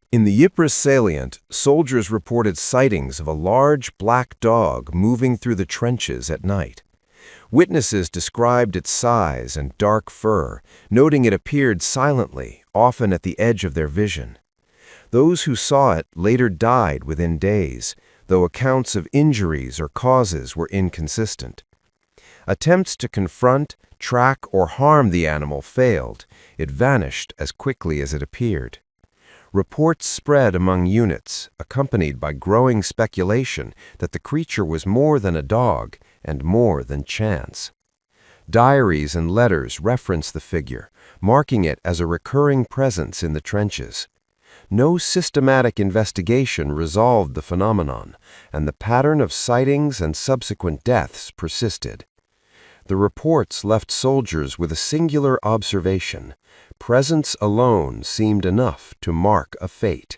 In the Ypres salient, soldiers reported sightings of a large black dog moving through the trenches at night. Witnesses described its size and dark fur, noting it appeared silently, often at the edge of their vision. Those who saw it later died within days, though accounts of injuries or causes were inconsistent. Attempts to confront, track, or harm the animal failed. It vanished as quickly as it appeared. Reports spread among units, accompanied by growing speculation that the creature was more than a dog and more than chance. Diaries and letters reference the figure, marking it as a recurring presence in the trenches. No systematic investigation resolved the phenomenon, and the pattern of sightings and subsequent deaths persisted. The reports left soldiers with a singular observation: presence alone seemed enough to mark a fate.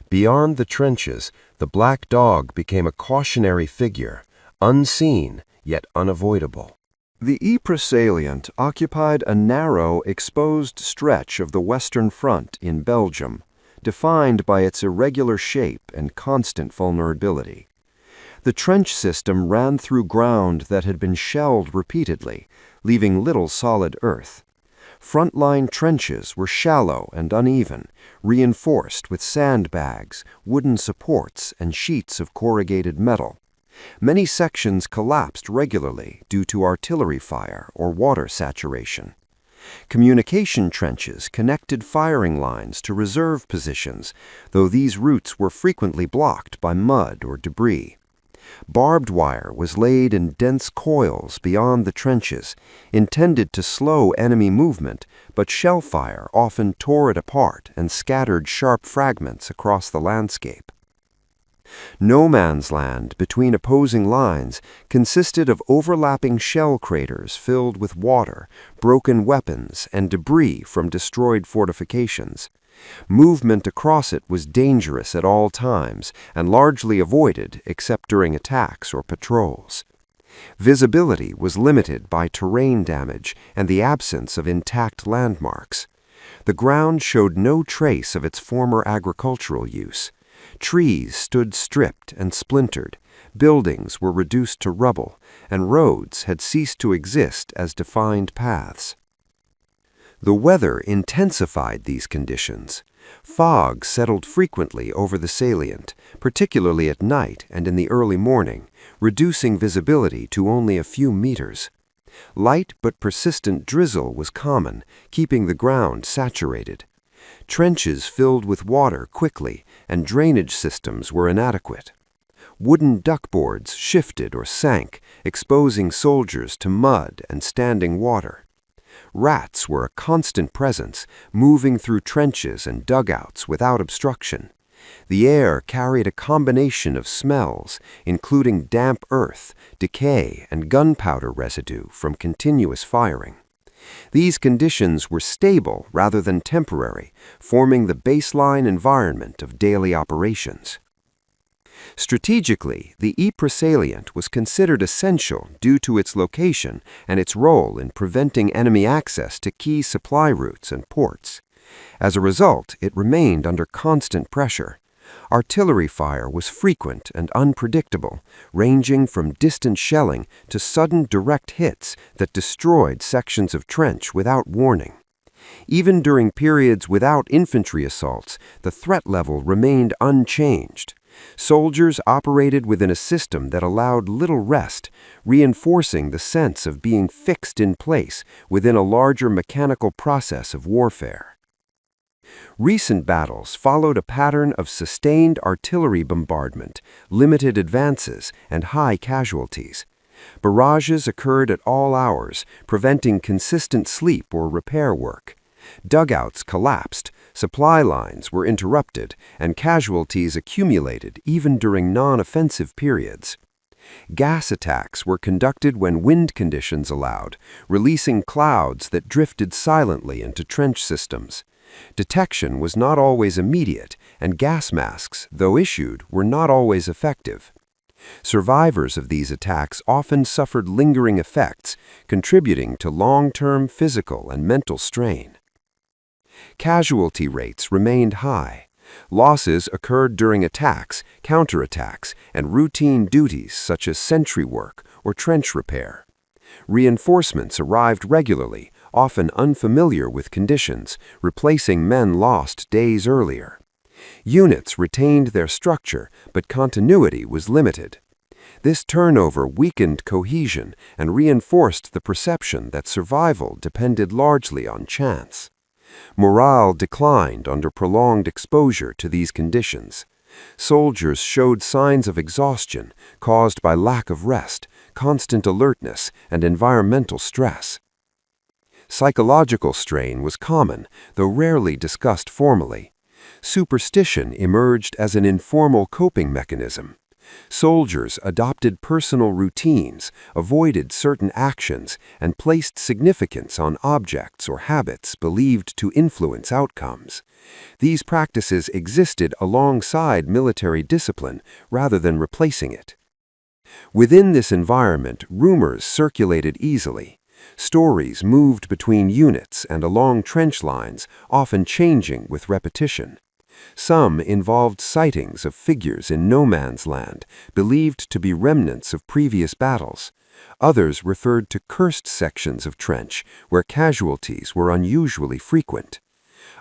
Beyond the trenches, the black dog became a cautionary figure, unseen yet unavoidable. The Ypres salient occupied a narrow, exposed stretch of the Western Front in Belgium, defined by its irregular shape and constant vulnerability. The trench system ran through ground that had been shelled repeatedly, leaving little solid earth. Frontline trenches were shallow and uneven, reinforced with sandbags, wooden supports, and sheets of corrugated metal. Many sections collapsed regularly due to artillery fire or water saturation. Communication trenches connected firing lines to reserve positions, though these routes were frequently blocked by mud or debris. Barbed wire was laid in dense coils beyond the trenches, intended to slow enemy movement, but shell fire often tore it apart and scattered sharp fragments across the landscape. No man's land between opposing lines consisted of overlapping shell craters filled with water, broken weapons, and debris from destroyed fortifications. Movement across it was dangerous at all times and largely avoided except during attacks or patrols. Visibility was limited by terrain damage and the absence of intact landmarks. The ground showed no trace of its former agricultural use. Trees stood stripped and splintered, buildings were reduced to rubble, and roads had ceased to exist as defined paths. The weather intensified these conditions. Fog settled frequently over the salient, particularly at night and in the early morning, reducing visibility to only a few meters. Light but persistent drizzle was common, keeping the ground saturated. Trenches filled with water quickly, and drainage systems were inadequate. Wooden duckboards shifted or sank, exposing soldiers to mud and standing water. Rats were a constant presence, moving through trenches and dugouts without obstruction. The air carried a combination of smells, including damp earth, decay, and gunpowder residue from continuous firing. These conditions were stable rather than temporary, forming the baseline environment of daily operations. Strategically, the Ypres salient was considered essential due to its location and its role in preventing enemy access to key supply routes and ports. As a result, it remained under constant pressure. Artillery fire was frequent and unpredictable, ranging from distant shelling to sudden direct hits that destroyed sections of trench without warning. Even during periods without infantry assaults, the threat level remained unchanged. Soldiers operated within a system that allowed little rest, reinforcing the sense of being fixed in place within a larger mechanical process of warfare. Recent battles followed a pattern of sustained artillery bombardment, limited advances, and high casualties. Barrages occurred at all hours, preventing consistent sleep or repair work. Dugouts collapsed, supply lines were interrupted, and casualties accumulated even during non-offensive periods. Gas attacks were conducted when wind conditions allowed, releasing clouds that drifted silently into trench systems. Detection was not always immediate, and gas masks, though issued, were not always effective. Survivors of these attacks often suffered lingering effects, contributing to long-term physical and mental strain. Casualty rates remained high. Losses occurred during attacks, counterattacks, and routine duties such as sentry work or trench repair. Reinforcements arrived regularly, often unfamiliar with conditions, replacing men lost days earlier. Units retained their structure, but continuity was limited. This turnover weakened cohesion and reinforced the perception that survival depended largely on chance. Morale declined under prolonged exposure to these conditions. Soldiers showed signs of exhaustion caused by lack of rest, constant alertness, and environmental stress. Psychological strain was common, though rarely discussed formally. Superstition emerged as an informal coping mechanism. Soldiers adopted personal routines, avoided certain actions, and placed significance on objects or habits believed to influence outcomes. These practices existed alongside military discipline rather than replacing it. Within this environment, rumors circulated easily. Stories moved between units and along trench lines, often changing with repetition. Some involved sightings of figures in no man's land, believed to be remnants of previous battles. Others referred to cursed sections of trench, where casualties were unusually frequent.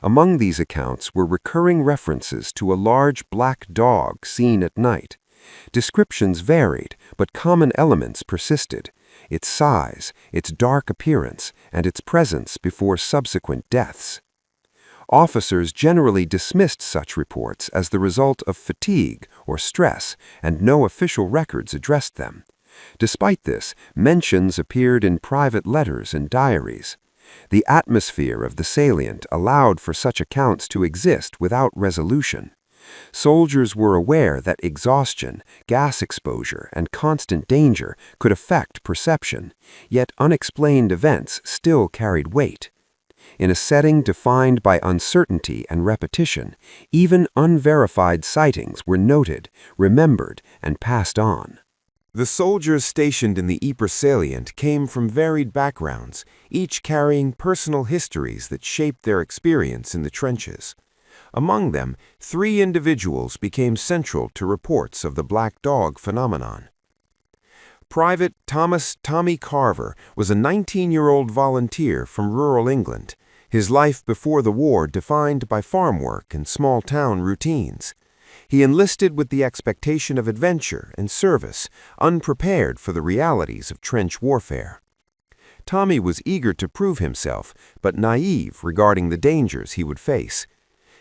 Among these accounts were recurring references to a large black dog seen at night. Descriptions varied, but common elements persisted: its size, its dark appearance, and its presence before subsequent deaths. Officers generally dismissed such reports as the result of fatigue or stress, and no official records addressed them. Despite this, mentions appeared in private letters and diaries. The atmosphere of the salient allowed for such accounts to exist without resolution. Soldiers were aware that exhaustion, gas exposure, and constant danger could affect perception, yet unexplained events still carried weight. In a setting defined by uncertainty and repetition, even unverified sightings were noted, remembered, and passed on. The soldiers stationed in the Ypres salient came from varied backgrounds, each carrying personal histories that shaped their experience in the trenches. Among them, 3 individuals became central to reports of the Black Dog phenomenon. Private Thomas "Tommy" Carver was a 19-year-old volunteer from rural England, his life before the war defined by farm work and small-town routines. He enlisted with the expectation of adventure and service, unprepared for the realities of trench warfare. Tommy was eager to prove himself, but naive regarding the dangers he would face.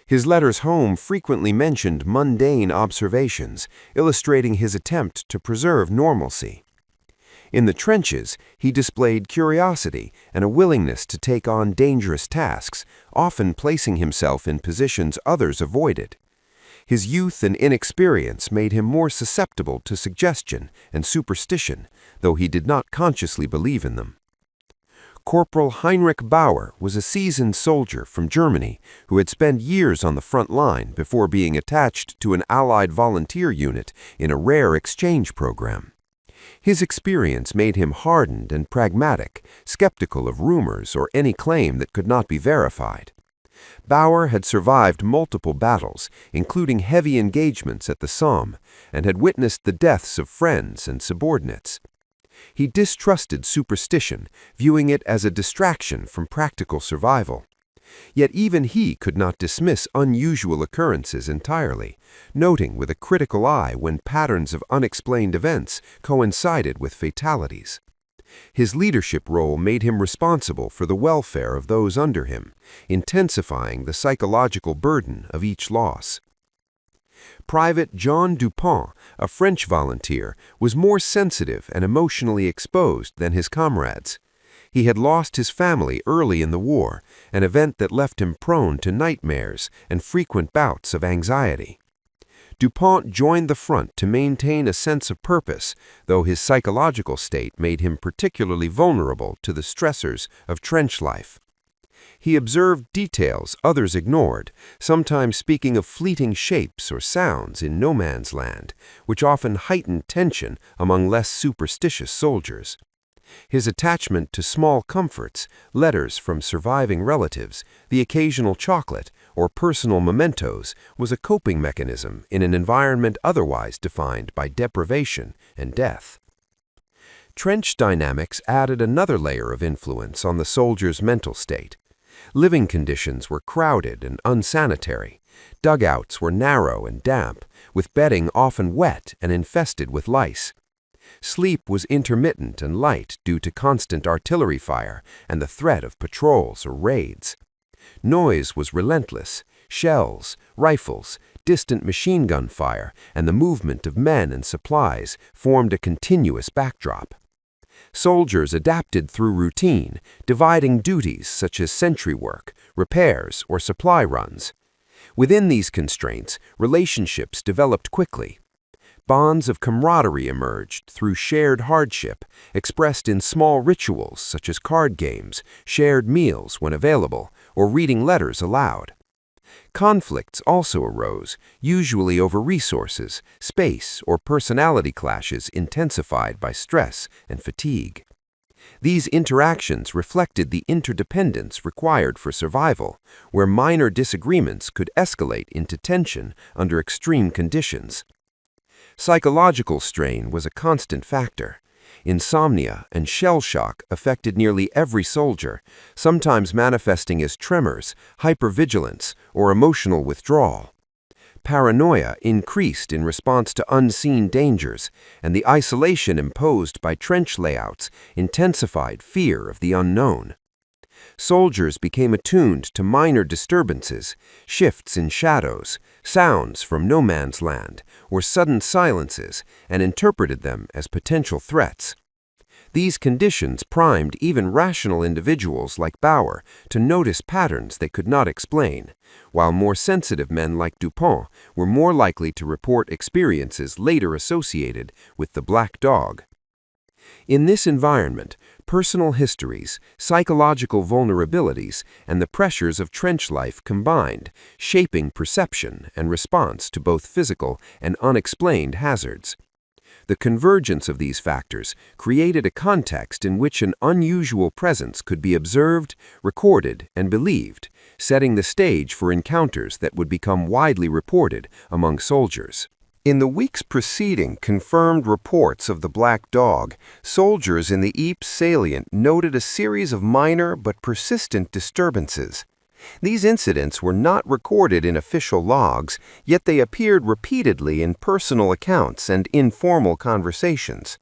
His letters home frequently mentioned mundane observations, illustrating his attempt to preserve normalcy. In the trenches, he displayed curiosity and a willingness to take on dangerous tasks, often placing himself in positions others avoided. His youth and inexperience made him more susceptible to suggestion and superstition, though he did not consciously believe in them. Corporal Heinrich Bauer was a seasoned soldier from Germany who had spent years on the front line before being attached to an Allied volunteer unit in a rare exchange program. His experience made him hardened and pragmatic, skeptical of rumors or any claim that could not be verified. Bauer had survived multiple battles, including heavy engagements at the Somme, and had witnessed the deaths of friends and subordinates. He distrusted superstition, viewing it as a distraction from practical survival. Yet even he could not dismiss unusual occurrences entirely, noting with a critical eye when patterns of unexplained events coincided with fatalities. His leadership role made him responsible for the welfare of those under him, intensifying the psychological burden of each loss. Private Jean Dupont, a French volunteer, was more sensitive and emotionally exposed than his comrades. He had lost his family early in the war, an event that left him prone to nightmares and frequent bouts of anxiety. Dupont joined the front to maintain a sense of purpose, though his psychological state made him particularly vulnerable to the stressors of trench life. He observed details others ignored, sometimes speaking of fleeting shapes or sounds in no man's land, which often heightened tension among less superstitious soldiers. His attachment to small comforts, letters from surviving relatives, the occasional chocolate, or personal mementos was a coping mechanism in an environment otherwise defined by deprivation and death. Trench dynamics added another layer of influence on the soldier's mental state. Living conditions were crowded and unsanitary. Dugouts were narrow and damp, with bedding often wet and infested with lice. Sleep was intermittent and light due to constant artillery fire and the threat of patrols or raids. Noise was relentless. Shells, rifles, distant machine gun fire, and the movement of men and supplies formed a continuous backdrop. Soldiers adapted through routine, dividing duties such as sentry work, repairs, or supply runs. Within these constraints, relationships developed quickly. Bonds of camaraderie emerged through shared hardship, expressed in small rituals such as card games, shared meals when available, or reading letters aloud. Conflicts also arose, usually over resources, space, or personality clashes intensified by stress and fatigue. These interactions reflected the interdependence required for survival, where minor disagreements could escalate into tension under extreme conditions. Psychological strain was a constant factor. Insomnia and shell shock affected nearly every soldier, sometimes manifesting as tremors, hypervigilance, or emotional withdrawal. Paranoia increased in response to unseen dangers, and the isolation imposed by trench layouts intensified fear of the unknown. Soldiers became attuned to minor disturbances, shifts in shadows, sounds from no man's land, or sudden silences, and interpreted them as potential threats. These conditions primed even rational individuals like Bauer to notice patterns they could not explain, while more sensitive men like Dupont were more likely to report experiences later associated with the Black Dog. In this environment, personal histories, psychological vulnerabilities, and the pressures of trench life combined, shaping perception and response to both physical and unexplained hazards. The convergence of these factors created a context in which an unusual presence could be observed, recorded, and believed, setting the stage for encounters that would become widely reported among soldiers. In the weeks preceding confirmed reports of the Black Dog, soldiers in the Ypres salient noted a series of minor but persistent disturbances. These incidents were not recorded in official logs, yet they appeared repeatedly in personal accounts and informal conversations.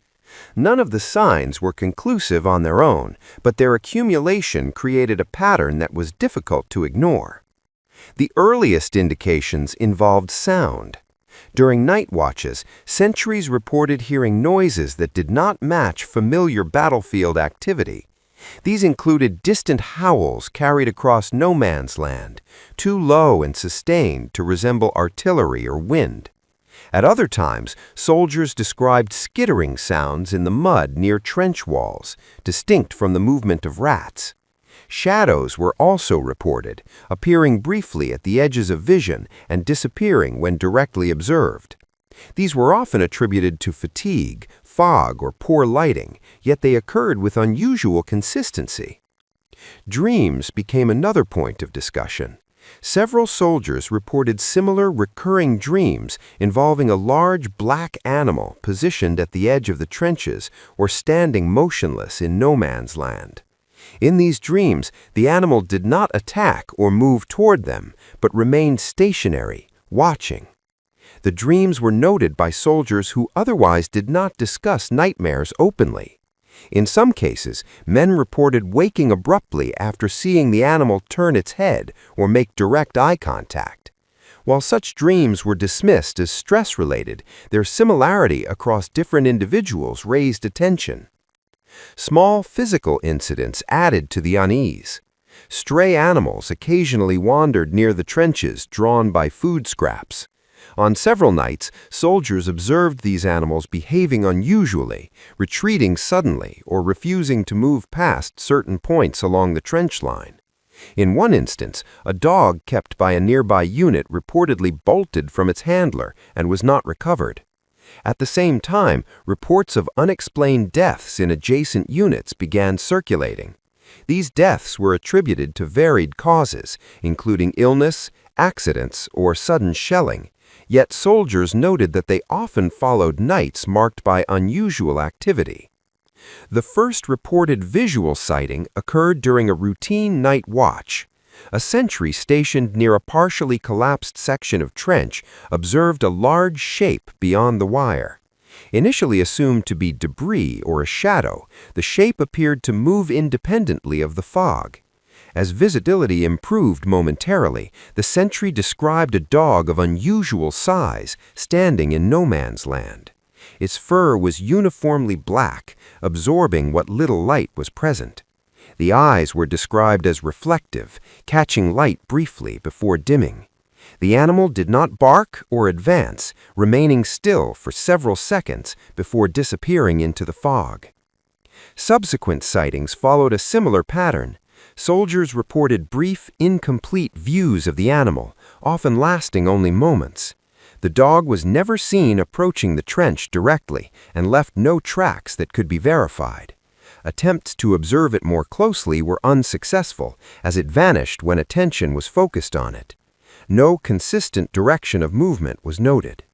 None of the signs were conclusive on their own, but their accumulation created a pattern that was difficult to ignore. The earliest indications involved sound. During night watches, sentries reported hearing noises that did not match familiar battlefield activity. These included distant howls carried across no man's land, too low and sustained to resemble artillery or wind. At other times, soldiers described skittering sounds in the mud near trench walls, distinct from the movement of rats. Shadows were also reported, appearing briefly at the edges of vision and disappearing when directly observed. These were often attributed to fatigue, fog, or poor lighting, yet they occurred with unusual consistency. Dreams became another point of discussion. Several soldiers reported similar recurring dreams involving a large black animal positioned at the edge of the trenches or standing motionless in no man's land. In these dreams, the animal did not attack or move toward them, but remained stationary, watching. The dreams were noted by soldiers who otherwise did not discuss nightmares openly. In some cases, men reported waking abruptly after seeing the animal turn its head or make direct eye contact. While such dreams were dismissed as stress-related, their similarity across different individuals raised attention. Small physical incidents added to the unease. Stray animals occasionally wandered near the trenches drawn by food scraps. On several nights, soldiers observed these animals behaving unusually, retreating suddenly, or refusing to move past certain points along the trench line. In one instance, a dog kept by a nearby unit reportedly bolted from its handler and was not recovered. At the same time, reports of unexplained deaths in adjacent units began circulating. These deaths were attributed to varied causes, including illness, accidents, or sudden shelling, yet soldiers noted that they often followed nights marked by unusual activity. The first reported visual sighting occurred during a routine night watch. A sentry stationed near a partially collapsed section of trench observed a large shape beyond the wire. Initially assumed to be debris or a shadow, the shape appeared to move independently of the fog. As visibility improved momentarily, the sentry described a dog of unusual size standing in no man's land. Its fur was uniformly black, absorbing what little light was present. The eyes were described as reflective, catching light briefly before dimming. The animal did not bark or advance, remaining still for several seconds before disappearing into the fog. Subsequent sightings followed a similar pattern. Soldiers reported brief, incomplete views of the animal, often lasting only moments. The dog was never seen approaching the trench directly and left no tracks that could be verified. Attempts to observe it more closely were unsuccessful, as it vanished when attention was focused on it. No consistent direction of movement was noted.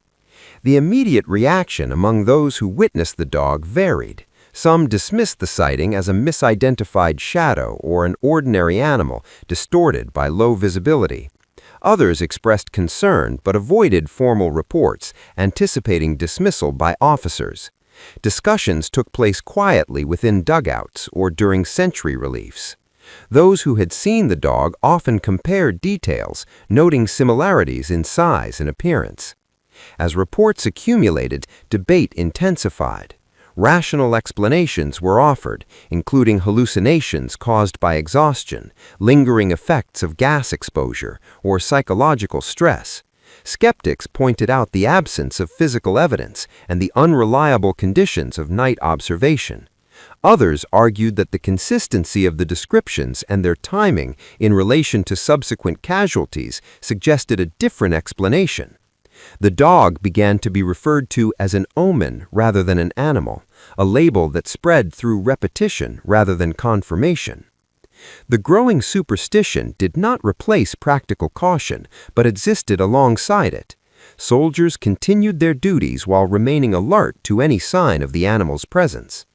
The immediate reaction among those who witnessed the dog varied. Some dismissed the sighting as a misidentified shadow or an ordinary animal distorted by low visibility. Others expressed concern but avoided formal reports, anticipating dismissal by officers. Discussions took place quietly within dugouts or during sentry reliefs. Those who had seen the dog often compared details, noting similarities in size and appearance. As reports accumulated, debate intensified. Rational explanations were offered, including hallucinations caused by exhaustion, lingering effects of gas exposure, or psychological stress. Skeptics pointed out the absence of physical evidence and the unreliable conditions of night observation. Others argued that the consistency of the descriptions and their timing in relation to subsequent casualties suggested a different explanation. The dog began to be referred to as an omen rather than an animal, a label that spread through repetition rather than confirmation. The growing superstition did not replace practical caution, but existed alongside it. Soldiers continued their duties while remaining alert to any sign of the animal's presence.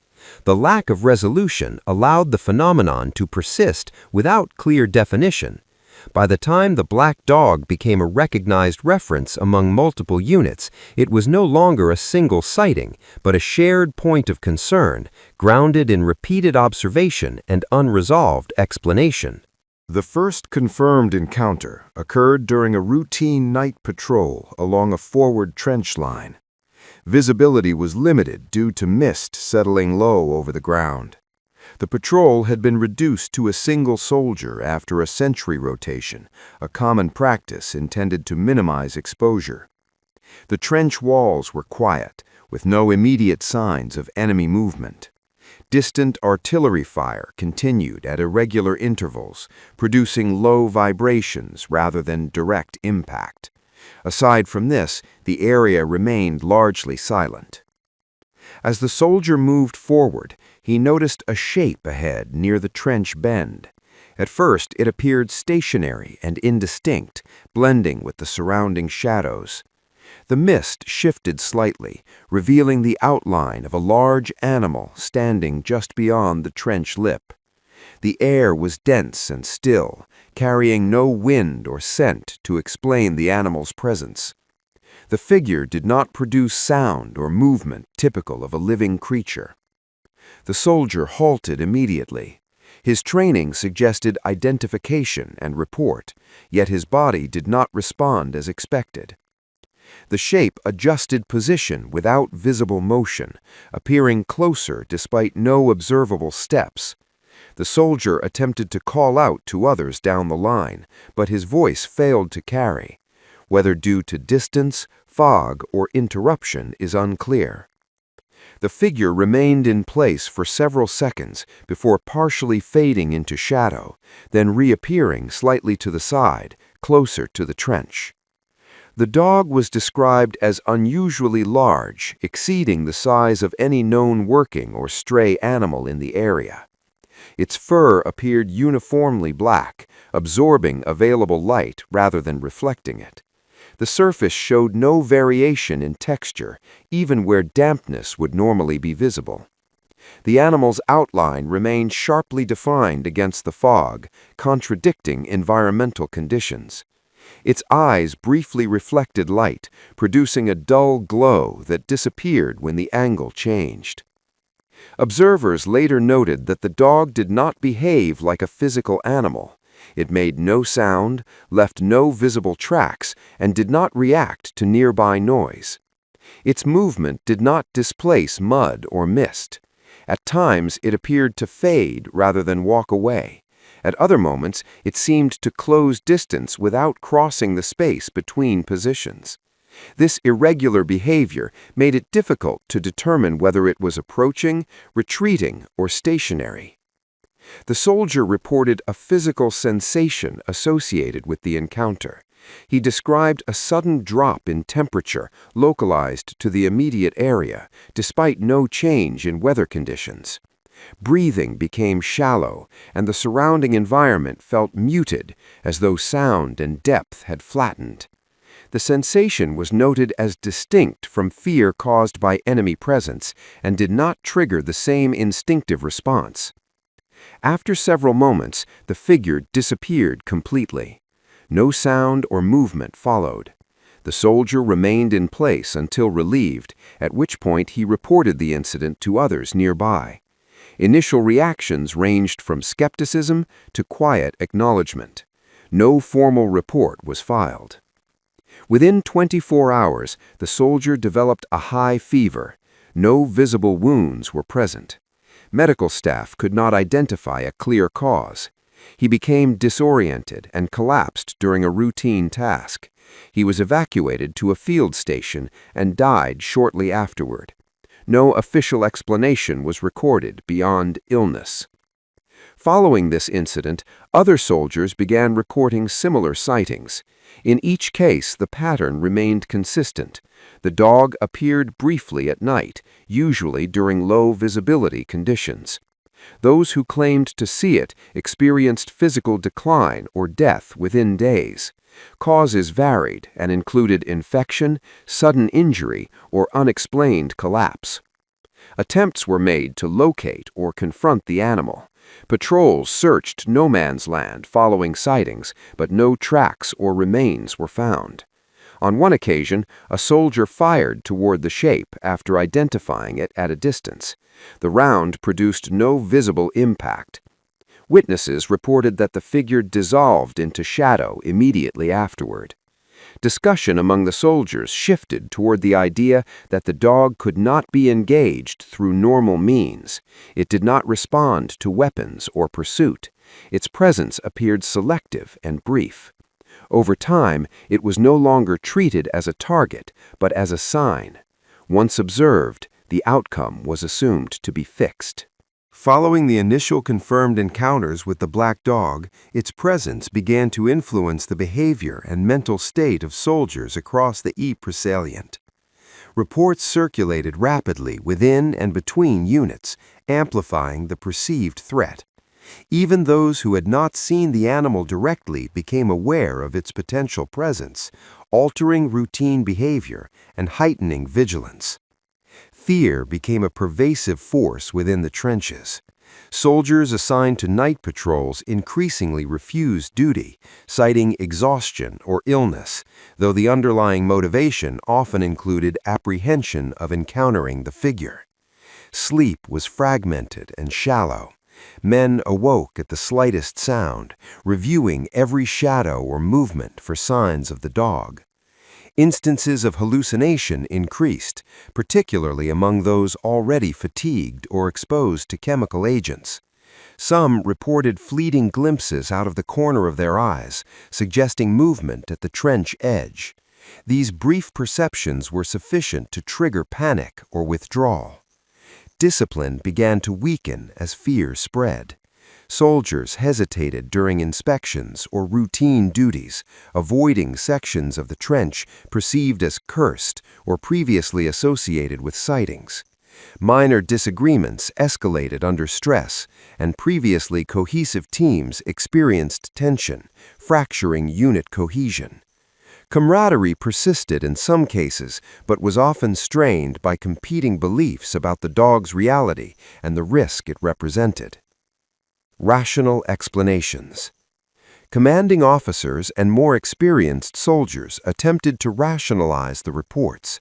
The lack of resolution allowed the phenomenon to persist without clear definition. By the time the black dog became a recognized reference among multiple units, it was no longer a single sighting, but a shared point of concern, grounded in repeated observation and unresolved explanation. The first confirmed encounter occurred during a routine night patrol along a forward trench line. Visibility was limited due to mist settling low over the ground. The patrol had been reduced to a single soldier after a sentry rotation, a common practice intended to minimize exposure. The trench walls were quiet, with no immediate signs of enemy movement. Distant artillery fire continued at irregular intervals, producing low vibrations rather than direct impact. Aside from this, the area remained largely silent. As the soldier moved forward, he noticed a shape ahead near the trench bend. At first, it appeared stationary and indistinct, blending with the surrounding shadows. The mist shifted slightly, revealing the outline of a large animal standing just beyond the trench lip. The air was dense and still, carrying no wind or scent to explain the animal's presence. The figure did not produce sound or movement typical of a living creature. The soldier halted immediately. His training suggested identification and report, yet his body did not respond as expected. The shape adjusted position without visible motion, appearing closer despite no observable steps. The soldier attempted to call out to others down the line, but his voice failed to carry. Whether due to distance, fog, or interruption is unclear. The figure remained in place for several seconds before partially fading into shadow, then reappearing slightly to the side, closer to the trench. The dog was described as unusually large, exceeding the size of any known working or stray animal in the area. Its fur appeared uniformly black, absorbing available light rather than reflecting it. The surface showed no variation in texture, even where dampness would normally be visible. The animal's outline remained sharply defined against the fog, contradicting environmental conditions. Its eyes briefly reflected light, producing a dull glow that disappeared when the angle changed. Observers later noted that the dog did not behave like a physical animal. It made no sound, left no visible tracks, and did not react to nearby noise. Its movement did not displace mud or mist. At times, it appeared to fade rather than walk away. At other moments, it seemed to close distance without crossing the space between positions. This irregular behavior made it difficult to determine whether it was approaching, retreating, or stationary. The soldier reported a physical sensation associated with the encounter. He described a sudden drop in temperature localized to the immediate area, despite no change in weather conditions. Breathing became shallow, and the surrounding environment felt muted, as though sound and depth had flattened. The sensation was noted as distinct from fear caused by enemy presence and did not trigger the same instinctive response. After several moments, the figure disappeared completely. No sound or movement followed. The soldier remained in place until relieved, at which point he reported the incident to others nearby. Initial reactions ranged from skepticism to quiet acknowledgement. No formal report was filed. Within 24 hours, the soldier developed a high fever. No visible wounds were present. Medical staff could not identify a clear cause. He became disoriented and collapsed during a routine task. He was evacuated to a field station and died shortly afterward. No official explanation was recorded beyond illness. Following this incident, other soldiers began reporting similar sightings. In each case, the pattern remained consistent. The dog appeared briefly at night, usually during low visibility conditions. Those who claimed to see it experienced physical decline or death within days. Causes varied and included infection, sudden injury, or unexplained collapse. Attempts were made to locate or confront the animal. Patrols searched no man's land following sightings, but no tracks or remains were found. On one occasion, a soldier fired toward the shape after identifying it at a distance. The round produced no visible impact. Witnesses reported that the figure dissolved into shadow immediately afterward. Discussion among the soldiers shifted toward the idea that the dog could not be engaged through normal means. It did not respond to weapons or pursuit. Its presence appeared selective and brief. Over time, it was no longer treated as a target, but as a sign. Once observed, the outcome was assumed to be fixed. Following the initial confirmed encounters with the black dog, its presence began to influence the behavior and mental state of soldiers across the Ypres salient. Reports circulated rapidly within and between units, amplifying the perceived threat. Even those who had not seen the animal directly became aware of its potential presence, altering routine behavior and heightening vigilance. Fear became a pervasive force within the trenches. Soldiers assigned to night patrols increasingly refused duty, citing exhaustion or illness, though the underlying motivation often included apprehension of encountering the figure. Sleep was fragmented and shallow. Men awoke at the slightest sound, reviewing every shadow or movement for signs of the dog. Instances of hallucination increased, particularly among those already fatigued or exposed to chemical agents. Some reported fleeting glimpses out of the corner of their eyes, suggesting movement at the trench edge. These brief perceptions were sufficient to trigger panic or withdrawal. Discipline began to weaken as fear spread. Soldiers hesitated during inspections or routine duties, avoiding sections of the trench perceived as cursed or previously associated with sightings. Minor disagreements escalated under stress, and previously cohesive teams experienced tension, fracturing unit cohesion. Camaraderie persisted in some cases, but was often strained by competing beliefs about the dog's reality and the risk it represented. Rational explanations. Commanding officers and more experienced soldiers attempted to rationalize the reports.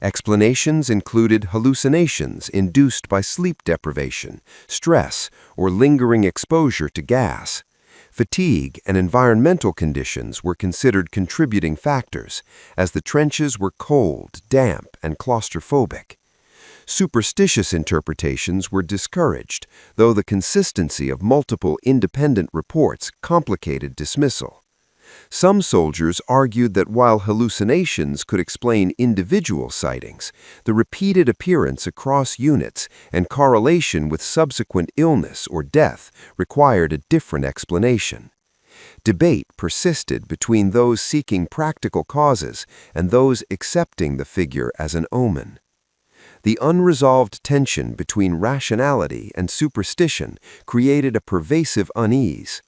Explanations included hallucinations induced by sleep deprivation, stress, or lingering exposure to gas. Fatigue and environmental conditions were considered contributing factors, as the trenches were cold, damp, and claustrophobic. Superstitious interpretations were discouraged, though the consistency of multiple independent reports complicated dismissal. Some soldiers argued that while hallucinations could explain individual sightings, the repeated appearance across units and correlation with subsequent illness or death required a different explanation. Debate persisted between those seeking practical causes and those accepting the figure as an omen. The unresolved tension between rationality and superstition created a pervasive unease.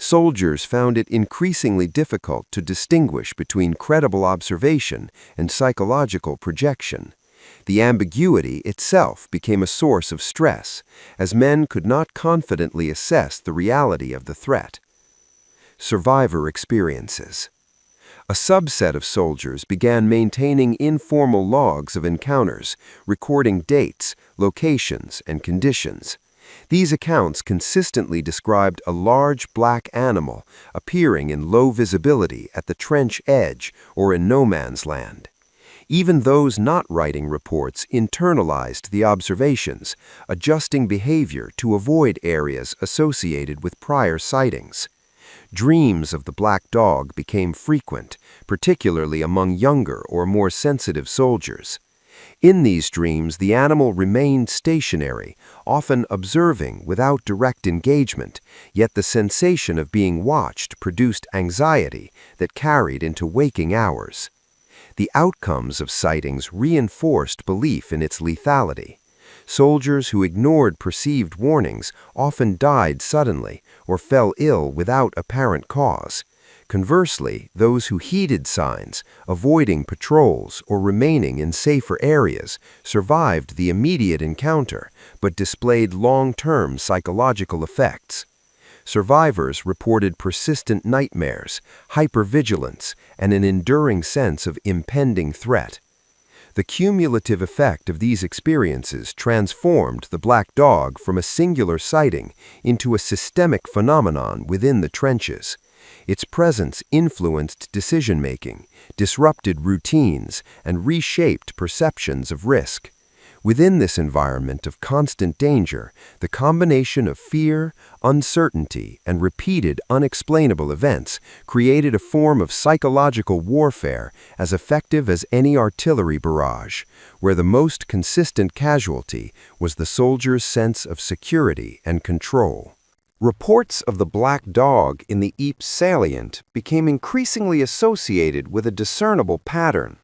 Soldiers found it increasingly difficult to distinguish between credible observation and psychological projection. The ambiguity itself became a source of stress, as men could not confidently assess the reality of the threat. Survivor experiences. A subset of soldiers began maintaining informal logs of encounters, recording dates, locations, and conditions. These accounts consistently described a large black animal appearing in low visibility at the trench edge or in no man's land. Even those not writing reports internalized the observations, adjusting behavior to avoid areas associated with prior sightings. Dreams of the black dog became frequent, particularly among younger or more sensitive soldiers. In these dreams, the animal remained stationary, often observing without direct engagement, yet the sensation of being watched produced anxiety that carried into waking hours. The outcomes of sightings reinforced belief in its lethality. Soldiers who ignored perceived warnings often died suddenly or fell ill without apparent cause. Conversely, those who heeded signs, avoiding patrols or remaining in safer areas, survived the immediate encounter but displayed long-term psychological effects. Survivors reported persistent nightmares, hypervigilance, and an enduring sense of impending threat. The cumulative effect of these experiences transformed the black dog from a singular sighting into a systemic phenomenon within the trenches. Its presence influenced decision-making, disrupted routines, and reshaped perceptions of risk. Within this environment of constant danger, the combination of fear, uncertainty, and repeated unexplainable events created a form of psychological warfare as effective as any artillery barrage, where the most consistent casualty was the soldier's sense of security and control. Reports of the black dog in the Ypres salient became increasingly associated with a discernible pattern.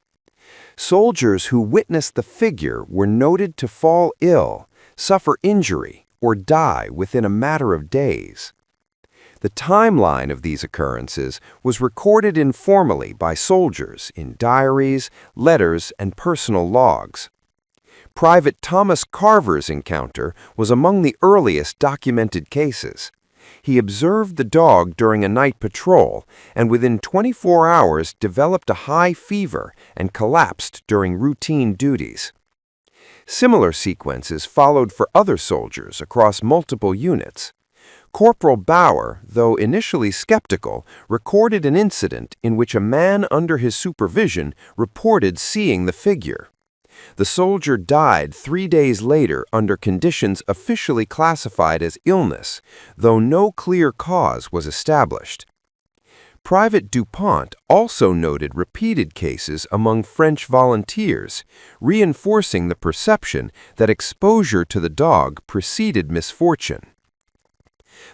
Soldiers who witnessed the figure were noted to fall ill, suffer injury, or die within a matter of days. The timeline of these occurrences was recorded informally by soldiers in diaries, letters, and personal logs. Private Thomas Carver's encounter was among the earliest documented cases. He observed the dog during a night patrol and within 24 hours developed a high fever and collapsed during routine duties. Similar sequences followed for other soldiers across multiple units. Corporal Bauer, though initially skeptical, recorded an incident in which a man under his supervision reported seeing the figure. The soldier died 3 days later under conditions officially classified as illness, though no clear cause was established. Private Dupont also noted repeated cases among French volunteers, reinforcing the perception that exposure to the dog preceded misfortune.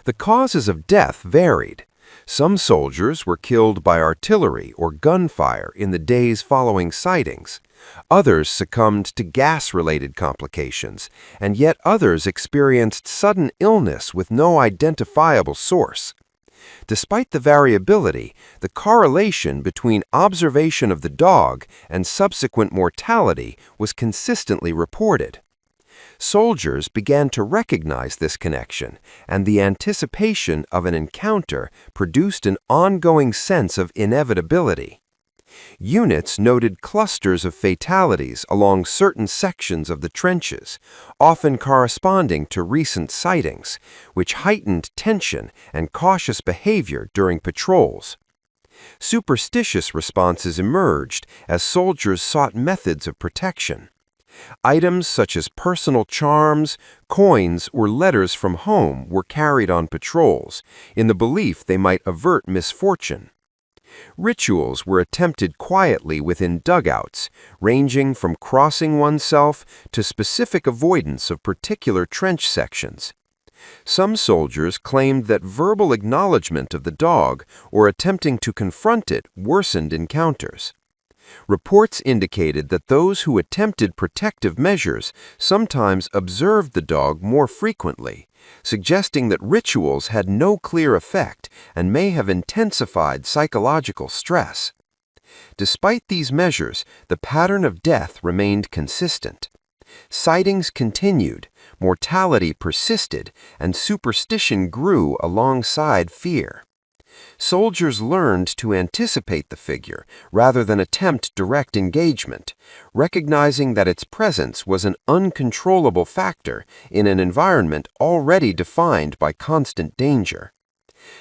The causes of death varied. Some soldiers were killed by artillery or gunfire in the days following sightings. Others succumbed to gas-related complications, and yet others experienced sudden illness with no identifiable source. Despite the variability, the correlation between observation of the dog and subsequent mortality was consistently reported. Soldiers began to recognize this connection, and the anticipation of an encounter produced an ongoing sense of inevitability. Units noted clusters of fatalities along certain sections of the trenches, often corresponding to recent sightings, which heightened tension and cautious behavior during patrols. Superstitious responses emerged as soldiers sought methods of protection. Items such as personal charms, coins, or letters from home were carried on patrols, in the belief they might avert misfortune. Rituals were attempted quietly within dugouts, ranging from crossing oneself to specific avoidance of particular trench sections. Some soldiers claimed that verbal acknowledgement of the dog or attempting to confront it worsened encounters. Reports indicated that those who attempted protective measures sometimes observed the dog more frequently, suggesting that rituals had no clear effect and may have intensified psychological stress. Despite these measures, the pattern of death remained consistent. Sightings continued, mortality persisted, and superstition grew alongside fear. Soldiers learned to anticipate the figure rather than attempt direct engagement, recognizing that its presence was an uncontrollable factor in an environment already defined by constant danger.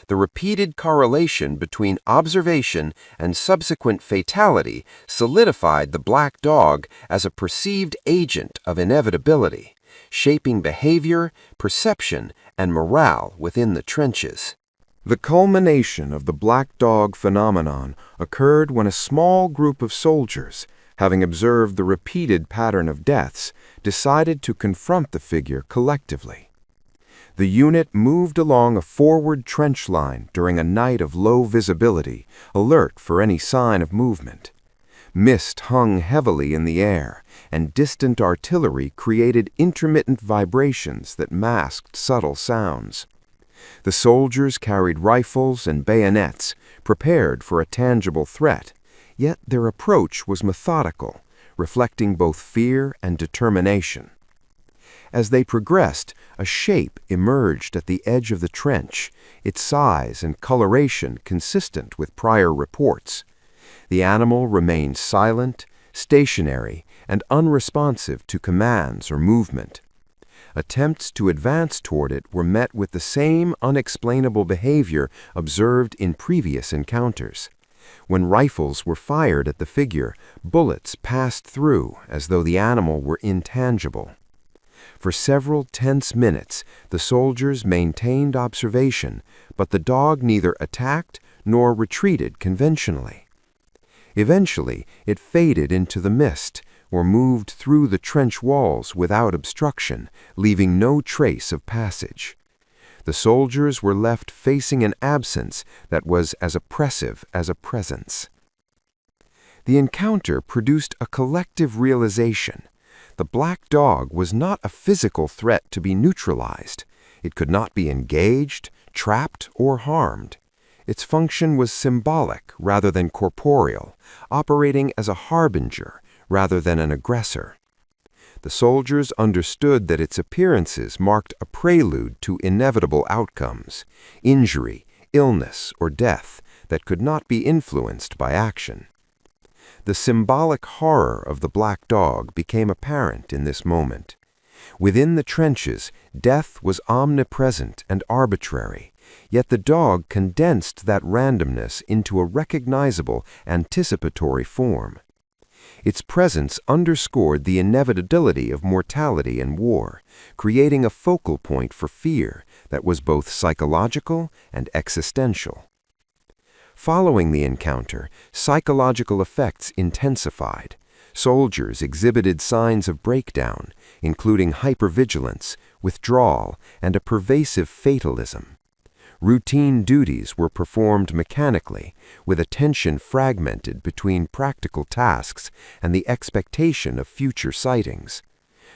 The repeated correlation between observation and subsequent fatality solidified the black dog as a perceived agent of inevitability, shaping behavior, perception, and morale within the trenches. The culmination of the black dog phenomenon occurred when a small group of soldiers, having observed the repeated pattern of deaths, decided to confront the figure collectively. The unit moved along a forward trench line during a night of low visibility, alert for any sign of movement. Mist hung heavily in the air, and distant artillery created intermittent vibrations that masked subtle sounds. The soldiers carried rifles and bayonets, prepared for a tangible threat, yet their approach was methodical, reflecting both fear and determination. As they progressed, a shape emerged at the edge of the trench, its size and coloration consistent with prior reports. The animal remained silent, stationary, and unresponsive to commands or movement. Attempts to advance toward it were met with the same unexplainable behavior observed in previous encounters. When rifles were fired at the figure, bullets passed through as though the animal were intangible. For several tense minutes, the soldiers maintained observation, but the dog neither attacked nor retreated conventionally. Eventually, it faded into the mist, or moved through the trench walls without obstruction, leaving no trace of passage. The soldiers were left facing an absence that was as oppressive as a presence. The encounter produced a collective realization. The black dog was not a physical threat to be neutralized. It could not be engaged, trapped, or harmed. Its function was symbolic rather than corporeal, operating as a harbinger rather than an aggressor. The soldiers understood that its appearances marked a prelude to inevitable outcomes, injury, illness, or death that could not be influenced by action. The symbolic horror of the black dog became apparent in this moment. Within the trenches, death was omnipresent and arbitrary, yet the dog condensed that randomness into a recognizable, anticipatory form. Its presence underscored the inevitability of mortality and war, creating a focal point for fear that was both psychological and existential. Following the encounter, psychological effects intensified. Soldiers exhibited signs of breakdown, including hypervigilance, withdrawal, and a pervasive fatalism. Routine duties were performed mechanically, with attention fragmented between practical tasks and the expectation of future sightings.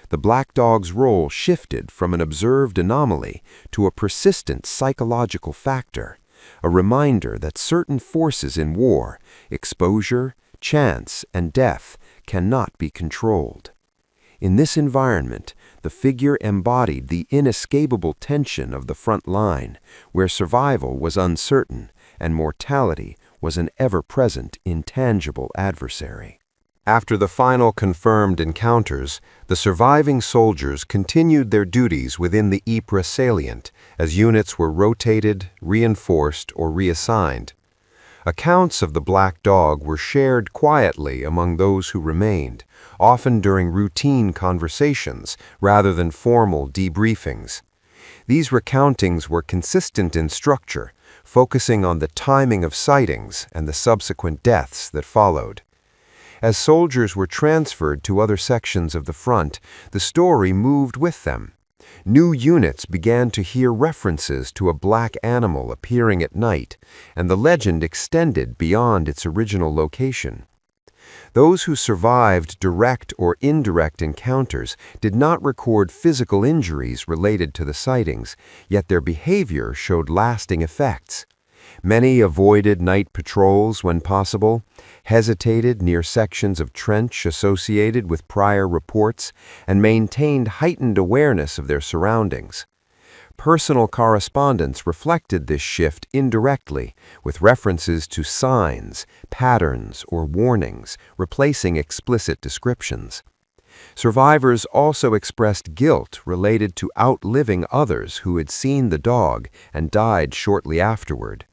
The black dog's role shifted from an observed anomaly to a persistent psychological factor, a reminder that certain forces in war, exposure, chance, and death, cannot be controlled. In this environment, the figure embodied the inescapable tension of the front line, where survival was uncertain and mortality was an ever-present, intangible adversary. After the final confirmed encounters, the surviving soldiers continued their duties within the Ypres salient as units were rotated, reinforced, or reassigned. Accounts of the black dog were shared quietly among those who remained, often during routine conversations rather than formal debriefings. These recountings were consistent in structure, focusing on the timing of sightings and the subsequent deaths that followed. As soldiers were transferred to other sections of the front, the story moved with them. New units began to hear references to a black animal appearing at night, and the legend extended beyond its original location. Those who survived direct or indirect encounters did not record physical injuries related to the sightings, yet their behavior showed lasting effects. Many avoided night patrols when possible, hesitated near sections of trench associated with prior reports, and maintained heightened awareness of their surroundings. Personal correspondence reflected this shift indirectly, with references to signs, patterns, or warnings, replacing explicit descriptions. Survivors also expressed guilt related to outliving others who had seen the dog and died shortly afterward.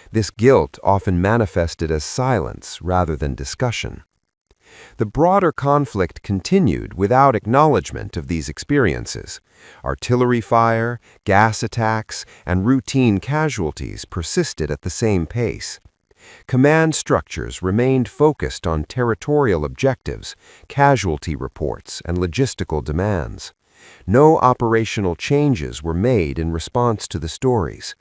This guilt often manifested as silence rather than discussion. The broader conflict continued without acknowledgement of these experiences. Artillery fire, gas attacks, and routine casualties persisted at the same pace. Command structures remained focused on territorial objectives, casualty reports, and logistical demands. No operational changes were made in response to the stories.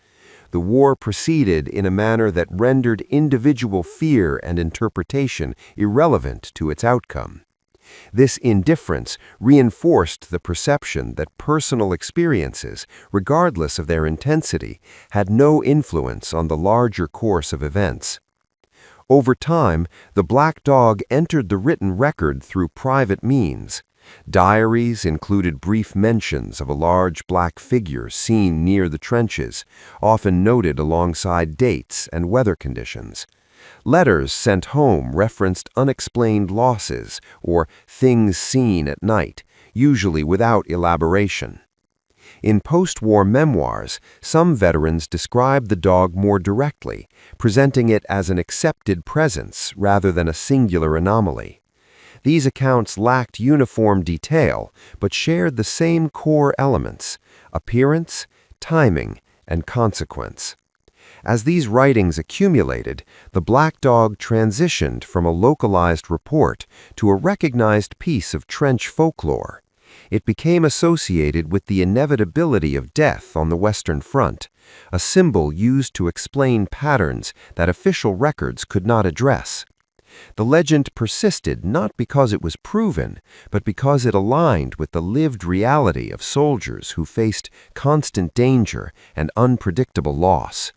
The war proceeded in a manner that rendered individual fear and interpretation irrelevant to its outcome. This indifference reinforced the perception that personal experiences, regardless of their intensity, had no influence on the larger course of events. Over time, the black dog entered the written record through private means. Diaries included brief mentions of a large black figure seen near the trenches, often noted alongside dates and weather conditions. Letters sent home referenced unexplained losses or things seen at night, usually without elaboration. In post-war memoirs, some veterans described the dog more directly, presenting it as an accepted presence rather than a singular anomaly. These accounts lacked uniform detail, but shared the same core elements: appearance, timing, and consequence. As these writings accumulated, the black dog transitioned from a localized report to a recognized piece of trench folklore. It became associated with the inevitability of death on the Western Front, a symbol used to explain patterns that official records could not address. The legend persisted not because it was proven, but because it aligned with the lived reality of soldiers who faced constant danger and unpredictable loss.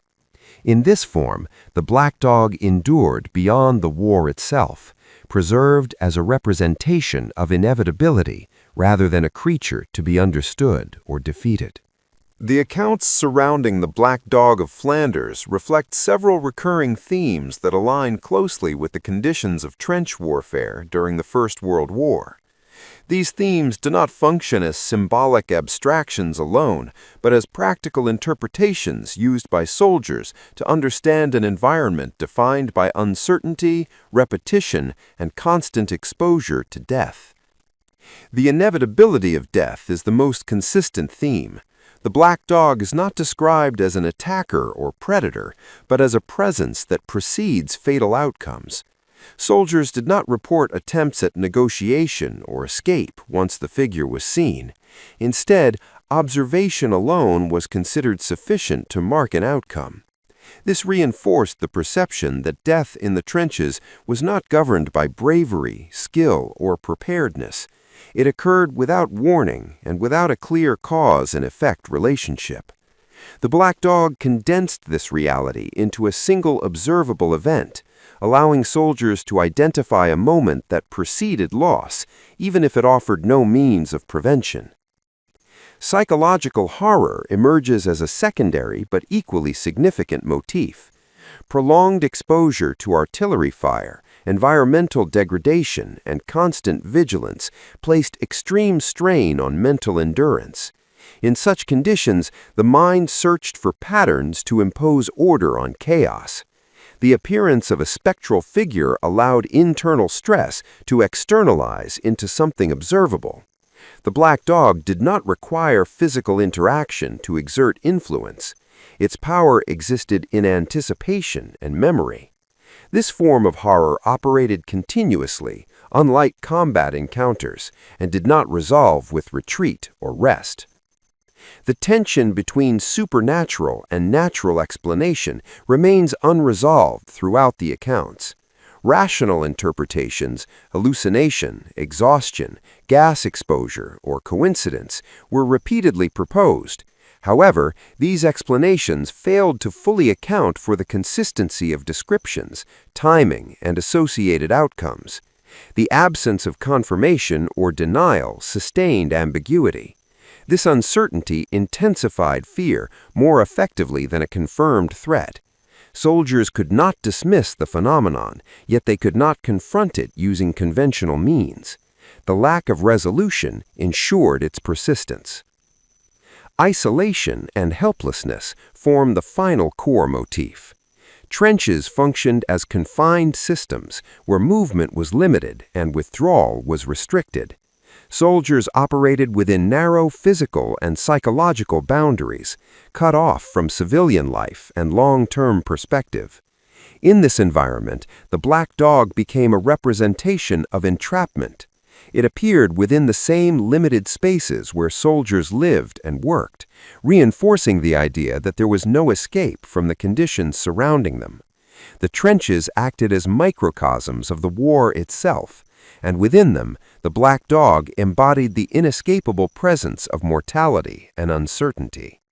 In this form, the black dog endured beyond the war itself, preserved as a representation of inevitability rather than a creature to be understood or defeated. The accounts surrounding the Black Dog of Flanders reflect several recurring themes that align closely with the conditions of trench warfare during the First World War. These themes do not function as symbolic abstractions alone, but as practical interpretations used by soldiers to understand an environment defined by uncertainty, repetition, and constant exposure to death. The inevitability of death is the most consistent theme. The black dog is not described as an attacker or predator, but as a presence that precedes fatal outcomes. Soldiers did not report attempts at negotiation or escape once the figure was seen. Instead, observation alone was considered sufficient to mark an outcome. This reinforced the perception that death in the trenches was not governed by bravery, skill, or preparedness. It occurred without warning and without a clear cause and effect relationship. The black dog condensed this reality into a single observable event, allowing soldiers to identify a moment that preceded loss, even if it offered no means of prevention. Psychological horror emerges as a secondary but equally significant motif. Prolonged exposure to artillery fire, environmental degradation, and constant vigilance placed extreme strain on mental endurance. In such conditions, the mind searched for patterns to impose order on chaos. The appearance of a spectral figure allowed internal stress to externalize into something observable. The black dog did not require physical interaction to exert influence. Its power existed in anticipation and memory. This form of horror operated continuously, unlike combat encounters, and did not resolve with retreat or rest. The tension between supernatural and natural explanation remains unresolved throughout the accounts. Rational interpretations, hallucination, exhaustion, gas exposure, or coincidence were repeatedly proposed. However, these explanations failed to fully account for the consistency of descriptions, timing, and associated outcomes. The absence of confirmation or denial sustained ambiguity. This uncertainty intensified fear more effectively than a confirmed threat. Soldiers could not dismiss the phenomenon, yet they could not confront it using conventional means. The lack of resolution ensured its persistence. Isolation and helplessness form the final core motif. Trenches functioned as confined systems where movement was limited and withdrawal was restricted. Soldiers operated within narrow physical and psychological boundaries, cut off from civilian life and long-term perspective. In this environment, the black dog became a representation of entrapment. It appeared within the same limited spaces where soldiers lived and worked, reinforcing the idea that there was no escape from the conditions surrounding them. The trenches acted as microcosms of the war itself, and within them, the black dog embodied the inescapable presence of mortality and uncertainty.